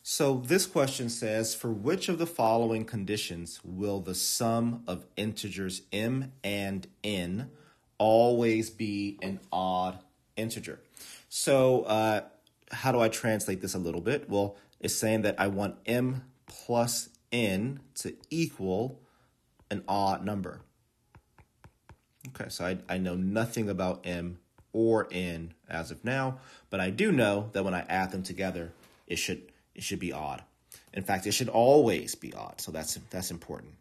So this question says, for which of the following conditions will the sum of integers m and n always be an odd integer? So how do I translate this a little bit? Well, it's saying that I want m plus n to equal an odd number. Okay, so I know nothing about m or n as of now, but I do know that when I add them together, it should be odd. In fact, it should always be odd, so that's important.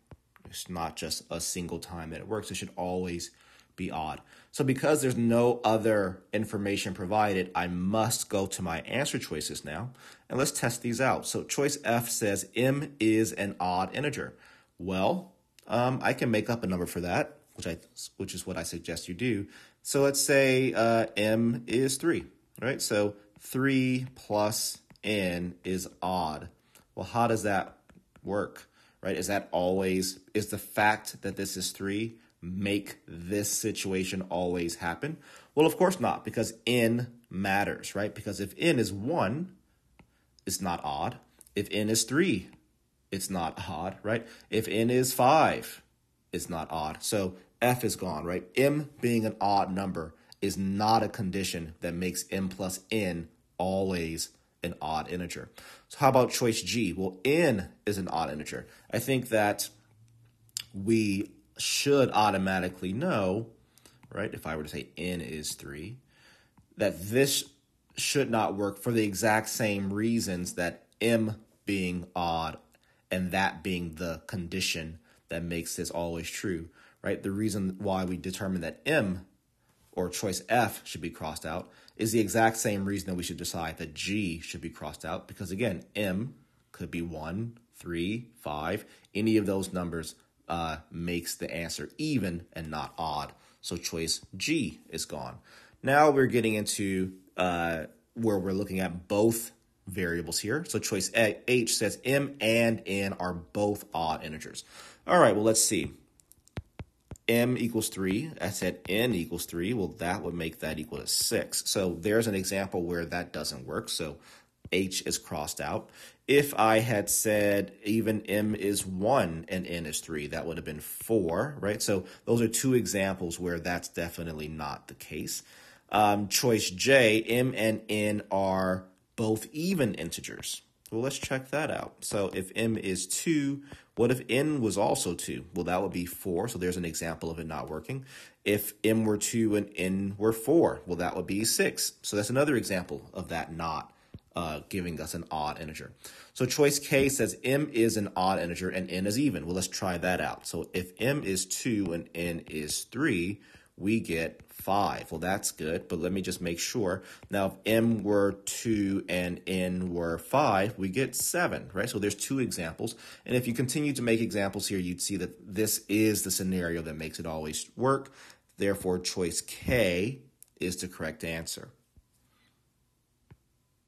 It's not just a single time that it works. It should always be odd. So because there's no other information provided, I must go to my answer choices now, and let's test these out. So choice F says m is an odd integer. Well, I can make up a number for that, which is what I suggest you do. So let's say m is 3, right? So 3 plus n is odd. Well, how does that work, right? Is the fact that this is 3 make this situation always happen? Well, of course not, because n matters, right? Because if n is 1, it's not odd. If n is 3, it's not odd, right? If n is 5, it's not odd. So F is gone, right? M being an odd number is not a condition that makes m plus n always an odd integer. So how about choice G? Well, n is an odd integer. I think that we should automatically know, right, if I were to say n is 3, that this should not work for the exact same reasons that m being odd and that being the condition that makes this always true, right? The reason why we determine that m, or choice F, should be crossed out is the exact same reason that we should decide that G should be crossed out, because again, m could be 1, 3, 5. Any of those numbers makes the answer even and not odd. So choice G is gone. Now we're getting into where we're looking at both variables here. So choice H says m and n are both odd integers. All right, well, let's see. M equals 3. I said n equals 3. Well, that would make that equal to 6. So there's an example where that doesn't work. So H is crossed out. If I had said even m is 1 and n is 3, that would have been 4, right? So those are two examples where that's definitely not the case. Choice J, m and n are both even integers. Well, let's check that out. So if m is 2, what if n was also 2? Well, that would be 4, so there's an example of it not working. If m were 2 and n were 4, well, that would be 6. So that's another example of that not giving us an odd integer. So choice K says m is an odd integer and n is even. Well, let's try that out. So if m is 2 and n is 3, we get 5. Well, that's good, but let me just make sure. Now, if m were 2 and n were 5, we get 7, right? So there's two examples. And if you continue to make examples here, you'd see that this is the scenario that makes it always work. Therefore, choice K is the correct answer.